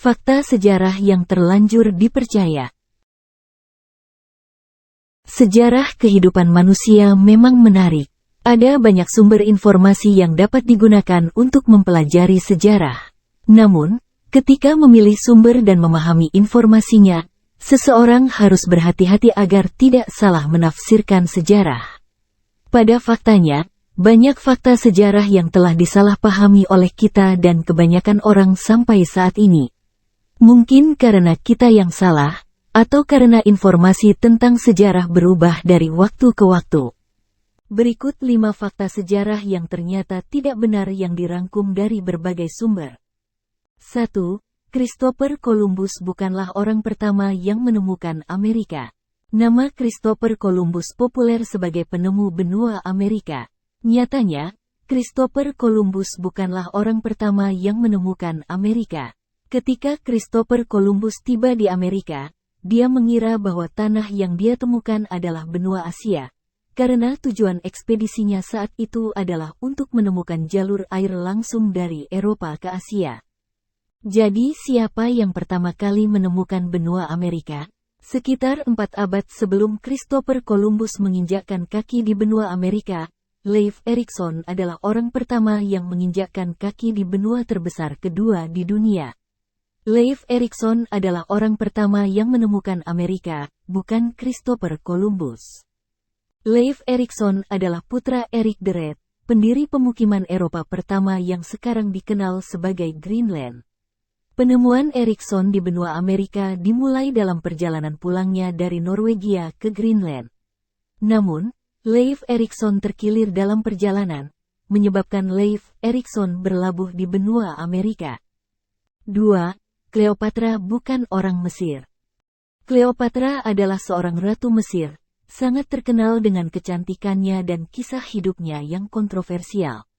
Fakta sejarah yang terlanjur dipercaya. Sejarah kehidupan manusia memang menarik. Ada banyak sumber informasi yang dapat digunakan untuk mempelajari sejarah. Namun, ketika memilih sumber dan memahami informasinya, seseorang harus berhati-hati agar tidak salah menafsirkan sejarah. Pada faktanya, banyak fakta sejarah yang telah disalahpahami oleh kita dan kebanyakan orang sampai saat ini. Mungkin karena kita yang salah, atau karena informasi tentang sejarah berubah dari waktu ke waktu. Berikut 5 fakta sejarah yang ternyata tidak benar yang dirangkum dari berbagai sumber. 1. Christopher Columbus bukanlah orang pertama yang menemukan Amerika. Nama Christopher Columbus populer sebagai penemu benua Amerika. Nyatanya, Christopher Columbus bukanlah orang pertama yang menemukan Amerika. Ketika Christopher Columbus tiba di Amerika, dia mengira bahwa tanah yang dia temukan adalah benua Asia, karena tujuan ekspedisinya saat itu adalah untuk menemukan jalur air langsung dari Eropa ke Asia. Jadi siapa yang pertama kali menemukan benua Amerika? Sekitar 4 abad sebelum Christopher Columbus menginjakkan kaki di benua Amerika, Leif Erikson adalah orang pertama yang menginjakkan kaki di benua terbesar kedua di dunia. Leif Erikson adalah orang pertama yang menemukan Amerika, bukan Christopher Columbus. Leif Erikson adalah putra Erik the Red, pendiri pemukiman Eropa pertama yang sekarang dikenal sebagai Greenland. Penemuan Erikson di benua Amerika dimulai dalam perjalanan pulangnya dari Norwegia ke Greenland. Namun, Leif Erikson terkilir dalam perjalanan, menyebabkan Leif Erikson berlabuh di benua Amerika. 2. Cleopatra bukan orang Mesir. Cleopatra adalah seorang ratu Mesir, sangat terkenal dengan kecantikannya dan kisah hidupnya yang kontroversial.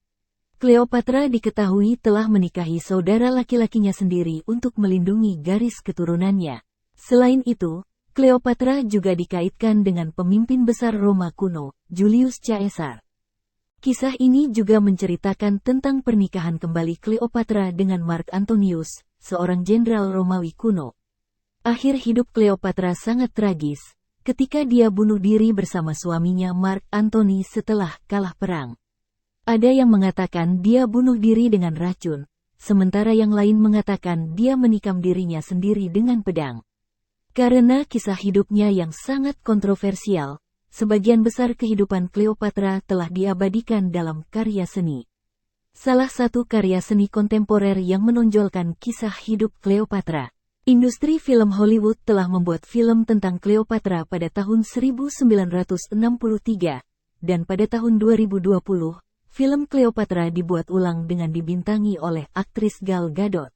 Cleopatra diketahui telah menikahi saudara laki-lakinya sendiri untuk melindungi garis keturunannya. Selain itu, Cleopatra juga dikaitkan dengan pemimpin besar Roma kuno, Julius Caesar. Kisah ini juga menceritakan tentang pernikahan kembali Cleopatra dengan Mark Antonius, seorang jenderal Romawi kuno. Akhir hidup Cleopatra sangat tragis, ketika dia bunuh diri bersama suaminya Mark Antony setelah kalah perang. Ada yang mengatakan dia bunuh diri dengan racun, sementara yang lain mengatakan dia menikam dirinya sendiri dengan pedang. Karena kisah hidupnya yang sangat kontroversial, sebagian besar kehidupan Cleopatra telah diabadikan dalam karya seni. Salah satu karya seni kontemporer yang menonjolkan kisah hidup Cleopatra. Industri film Hollywood telah membuat film tentang Cleopatra pada tahun 1963, dan pada tahun 2020, film Cleopatra dibuat ulang dengan dibintangi oleh aktris Gal Gadot.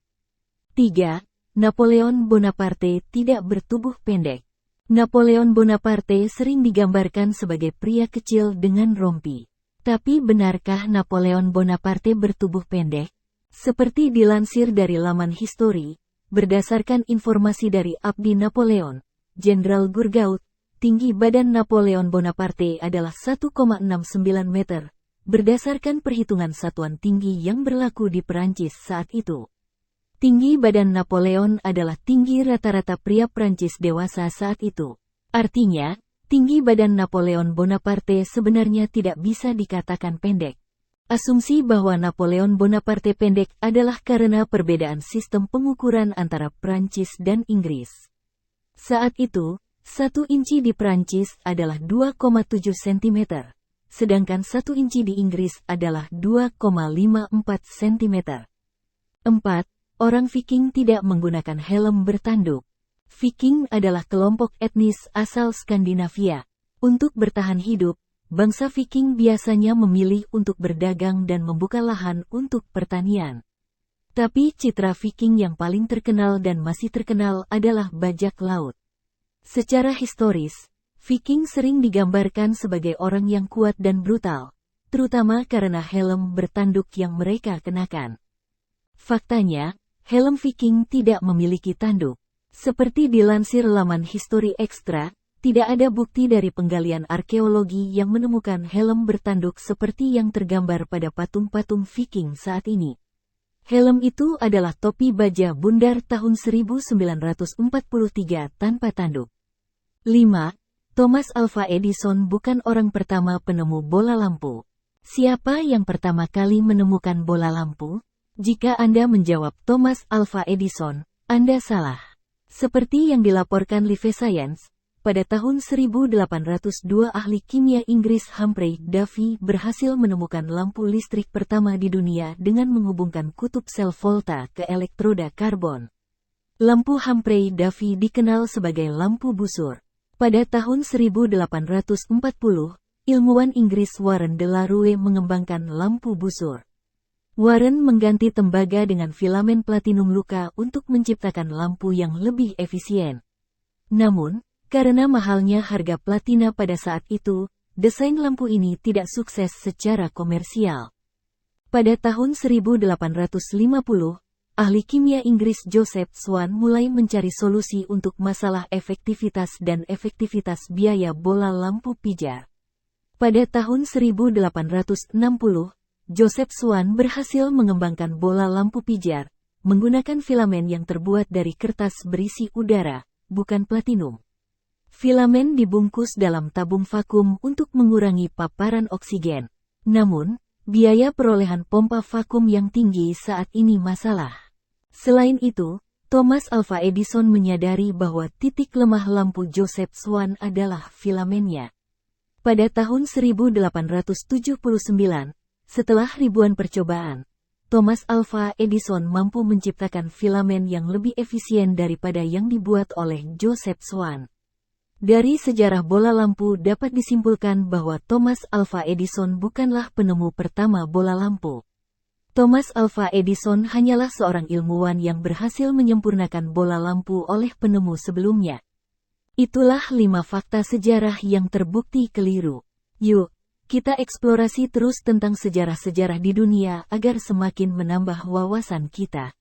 3. Napoleon Bonaparte tidak bertubuh pendek. Napoleon Bonaparte sering digambarkan sebagai pria kecil dengan rompi. Tapi benarkah Napoleon Bonaparte bertubuh pendek? Seperti dilansir dari laman History, berdasarkan informasi dari Abdi Napoleon, Jenderal Gourgaud, tinggi badan Napoleon Bonaparte adalah 1,69 meter, berdasarkan perhitungan satuan tinggi yang berlaku di Perancis saat itu. Tinggi badan Napoleon adalah tinggi rata-rata pria Prancis dewasa saat itu. Artinya, tinggi badan Napoleon Bonaparte sebenarnya tidak bisa dikatakan pendek. Asumsi bahwa Napoleon Bonaparte pendek adalah karena perbedaan sistem pengukuran antara Prancis dan Inggris. Saat itu, 1 inci di Prancis adalah 2,7 cm, sedangkan 1 inci di Inggris adalah 2,54 cm. 4. Orang Viking tidak menggunakan helm bertanduk. Viking adalah kelompok etnis asal Skandinavia. Untuk bertahan hidup, bangsa Viking biasanya memilih untuk berdagang dan membuka lahan untuk pertanian. Tapi citra Viking yang paling terkenal dan masih terkenal adalah bajak laut. Secara historis, Viking sering digambarkan sebagai orang yang kuat dan brutal, terutama karena helm bertanduk yang mereka kenakan. Faktanya, helm Viking tidak memiliki tanduk. Seperti dilansir laman History Extra, tidak ada bukti dari penggalian arkeologi yang menemukan helm bertanduk seperti yang tergambar pada patung-patung Viking saat ini. Helm itu adalah topi baja bundar tahun 1943 tanpa tanduk. 5. Thomas Alva Edison bukan orang pertama penemu bola lampu. Siapa yang pertama kali menemukan bola lampu? Jika Anda menjawab Thomas Alva Edison, Anda salah. Seperti yang dilaporkan Live Science, pada tahun 1802 ahli kimia Inggris Humphrey Davy berhasil menemukan lampu listrik pertama di dunia dengan menghubungkan kutub sel volta ke elektroda karbon. Lampu Humphrey Davy dikenal sebagai lampu busur. Pada tahun 1840, ilmuwan Inggris Warren de la Rue mengembangkan lampu busur. Warren mengganti tembaga dengan filamen platinum luka untuk menciptakan lampu yang lebih efisien. Namun, karena mahalnya harga platina pada saat itu, desain lampu ini tidak sukses secara komersial. Pada tahun 1850, ahli kimia Inggris Joseph Swan mulai mencari solusi untuk masalah efektivitas dan efektivitas biaya bola lampu pijar. Pada tahun 1860, Joseph Swan berhasil mengembangkan bola lampu pijar, menggunakan filamen yang terbuat dari kertas berisi udara, bukan platinum. Filamen dibungkus dalam tabung vakum untuk mengurangi paparan oksigen. Namun, biaya perolehan pompa vakum yang tinggi saat ini masalah. Selain itu, Thomas Alva Edison menyadari bahwa titik lemah lampu Joseph Swan adalah filamennya. Pada tahun 1879, setelah ribuan percobaan, Thomas Alva Edison mampu menciptakan filamen yang lebih efisien daripada yang dibuat oleh Joseph Swan. Dari sejarah bola lampu dapat disimpulkan bahwa Thomas Alva Edison bukanlah penemu pertama bola lampu. Thomas Alva Edison hanyalah seorang ilmuwan yang berhasil menyempurnakan bola lampu oleh penemu sebelumnya. Itulah 5 fakta sejarah yang terbukti keliru. Yuk, kita eksplorasi terus tentang sejarah-sejarah di dunia agar semakin menambah wawasan kita.